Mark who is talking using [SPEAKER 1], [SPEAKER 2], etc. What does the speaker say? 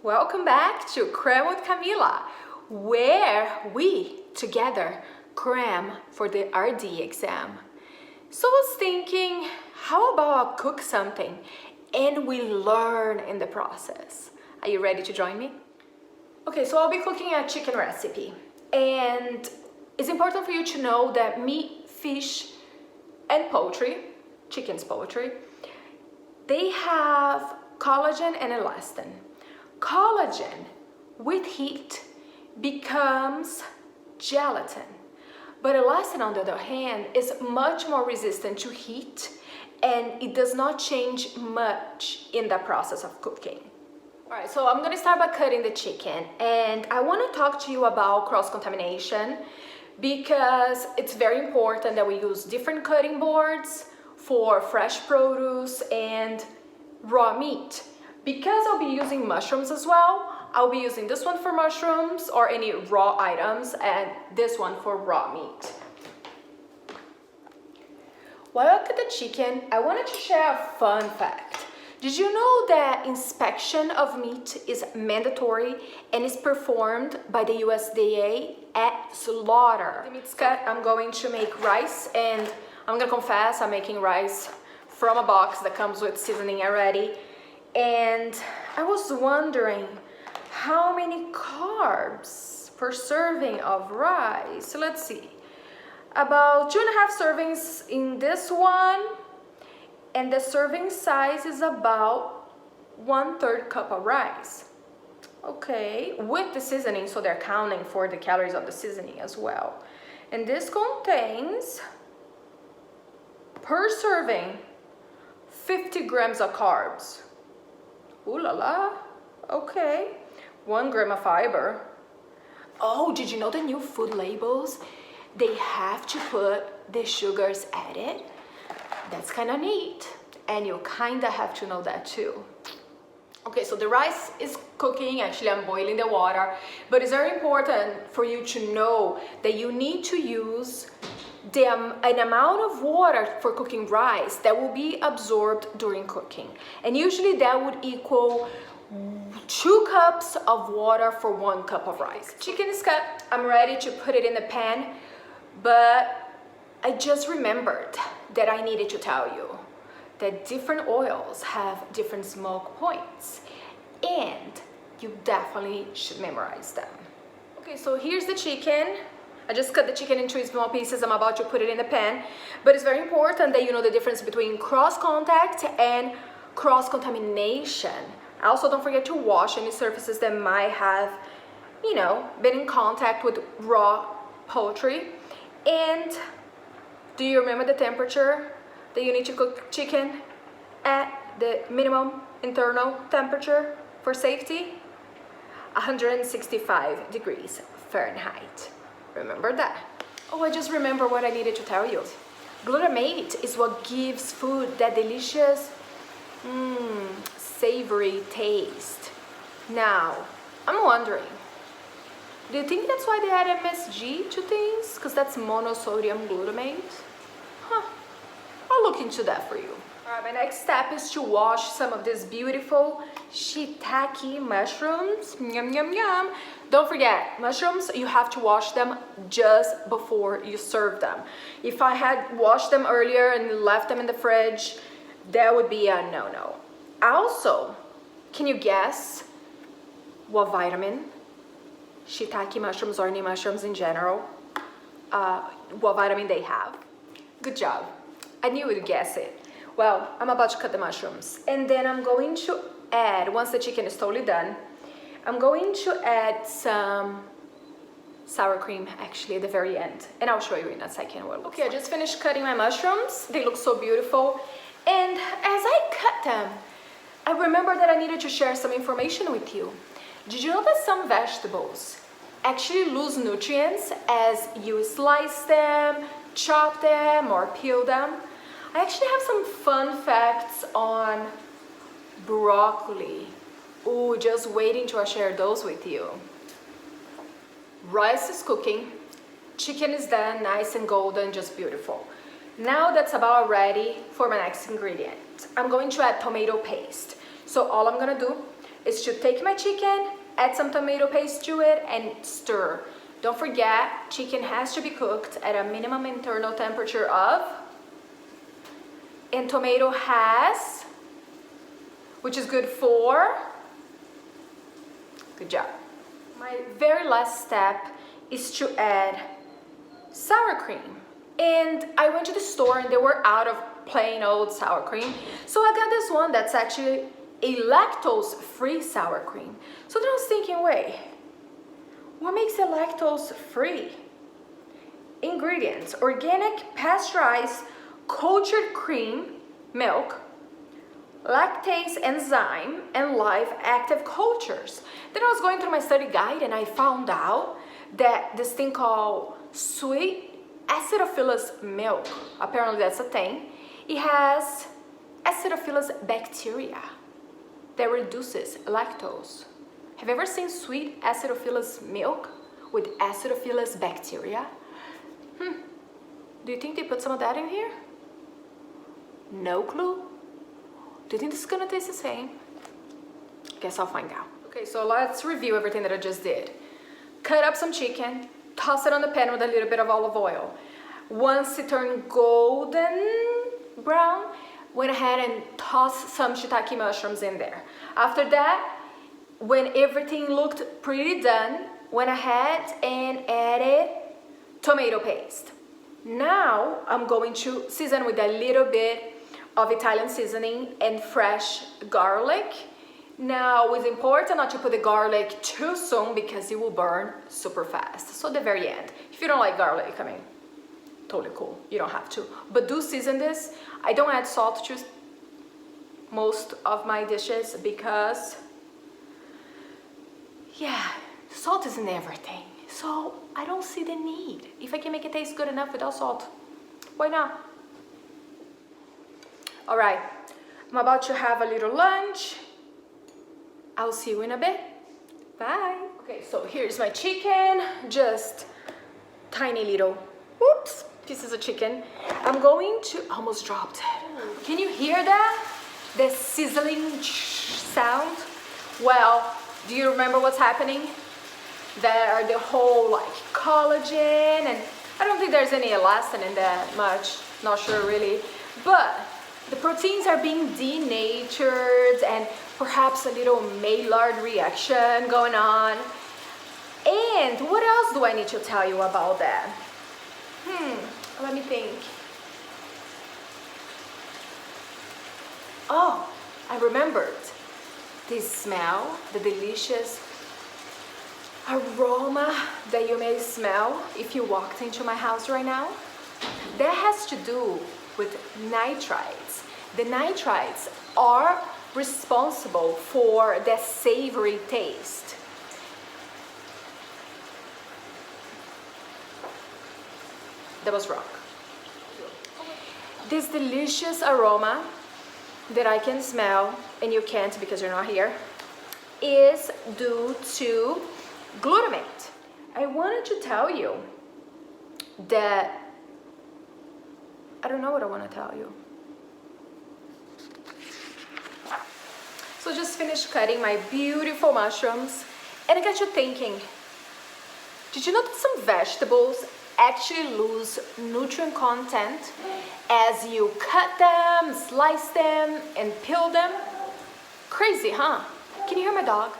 [SPEAKER 1] Welcome back to Cram with Camila, where we together cram for the RD exam. So I was thinking, how about I cook something and we learn in the process? Are you ready to join me? Okay, so I'll be cooking a chicken recipe, and it's important for you to know that meat, fish, and poultry, chicken's poultry, they have collagen and elastin. Collagen with heat becomes gelatin, but elastin on the other hand is much more resistant to heat and it does not change much in the process of cooking. Alright, so I'm gonna start by cutting the chicken, and I want to talk to you about cross-contamination because it's very important that we use different cutting boards for fresh produce and raw meat. Because I'll be using mushrooms as well, I'll be using this one for mushrooms or any raw items and this one for raw meat. While I cut the chicken, I wanted to share a fun fact. Did you know that inspection of meat is mandatory and is performed by the USDA at slaughter? The meat's cut, I'm going to make rice, and I'm gonna confess, I'm making rice from a box that comes with seasoning already. And I was wondering how many carbs per serving of rice. So let's see, about 2.5 servings in this one, and the serving size is about 1/3 cup of rice. Okay, with the seasoning, so they're counting for the calories of the seasoning as well. And this contains, per serving, 50 grams of carbs. Ooh la la, okay. 1 gram of fiber. Oh, did you know the new food labels? They have to put the sugars added. That's kind of neat. And you kind of have to know that too. Okay, so the rice is cooking. Actually, I'm boiling the water. But it's very important for you to know that you need to use an amount of water for cooking rice that will be absorbed during cooking, and usually that would equal 2 cups of water for 1 cup of rice. Chicken is cut, I'm ready to put it in the pan, but I just remembered that I needed to tell you that different oils have different smoke points, and you definitely should memorize them. Okay, so here's the chicken. I just cut the chicken into small pieces. I'm about to put it in the pan, but it's very important that you know the difference between cross-contact and cross-contamination. Also, don't forget to wash any surfaces that might have, been in contact with raw poultry. And do you remember the temperature that you need to cook chicken at? The minimum internal temperature for safety? 165 degrees Fahrenheit. Remember that. Oh, I just remember what I needed to tell you. Glutamate is what gives food that delicious, savory taste. Now, I'm wondering, do you think that's why they add MSG to things? Because that's monosodium glutamate? Huh, I'll look into that for you. All right, my next step is to wash some of these beautiful shiitake mushrooms. Yum, yum, yum. Don't forget, mushrooms, you have to wash them just before you serve them. If I had washed them earlier and left them in the fridge, that would be a no-no. Also, can you guess what vitamin shiitake mushrooms or any mushrooms in general, what vitamin they have? Good job. I knew you'd guess it. Well, I'm about to cut the mushrooms, and then I'm going to add, once the chicken is totally done, I'm going to add some sour cream actually at the very end, and I'll show you in a second what it looks like. I just finished cutting my mushrooms. They look so beautiful, and as I cut them, I remembered that I needed to share some information with you. Did you know that some vegetables actually lose nutrients as you slice them, chop them, or peel them? I actually have some fun facts on broccoli. Ooh, just waiting to share those with you. Rice is cooking. Chicken is done, nice and golden, just beautiful. Now that's about ready for my next ingredient. I'm going to add tomato paste. So all I'm gonna do is to take my chicken, add some tomato paste to it, and stir. Don't forget, chicken has to be cooked at a minimum internal temperature of, and tomato has, which is good for, good job. My very last step is to add sour cream. And I went to the store and they were out of plain old sour cream. So I got this one that's actually a lactose-free sour cream. So then I was thinking, wait, what makes it lactose-free? Ingredients: organic, pasteurized, cultured cream, milk, lactase enzyme, and live active cultures. Then I was going through my study guide and I found out that this thing called sweet acidophilus milk, apparently that's a thing, it has acidophilus bacteria that reduces lactose. Have you ever seen sweet acidophilus milk with acidophilus bacteria? Do you think they put some of that in here? No clue. Do you think this is gonna taste the same? Guess I'll find out. Okay, so let's review everything that I just did. Cut up some chicken, toss it on the pan with a little bit of olive oil. Once it turned golden brown, went ahead and tossed some shiitake mushrooms in there. After that, when everything looked pretty done, went ahead and added tomato paste. Now I'm going to season with a little bit of Italian seasoning and fresh garlic. Now it's important not to put the garlic too soon because it will burn super fast. So at the very end, if you don't like garlic, I mean, totally cool, you don't have to. But do season this. I don't add salt to most of my dishes because, yeah, salt is in everything. So I don't see the need. If I can make it taste good enough without salt, why not? All right, I'm about to have a little lunch. I'll see you in a bit. Bye. Okay, so here's my chicken, just tiny little, whoops, pieces of chicken. I'm going to, almost dropped it. Can you hear that? The sizzling sound? Well, do you remember what's happening? There are the whole like collagen, and I don't think there's any elastin in that much, not sure really, but the proteins are being denatured and perhaps a little Maillard reaction going on. And what else do I need to tell you about that? Let me think. Oh, I remembered. This smell, the delicious aroma that you may smell if you walked into my house right now, that has to do with nitrites. The nitrites are responsible for the savory taste. That was wrong. This delicious aroma that I can smell, and you can't because you're not here, is due to glutamate. I wanted to tell you that, I don't know what I want to tell you. So just finished cutting my beautiful mushrooms, and I got you thinking, did you know that some vegetables actually lose nutrient content as you cut them, slice them, and peel them? Crazy, huh? Can you hear my dog?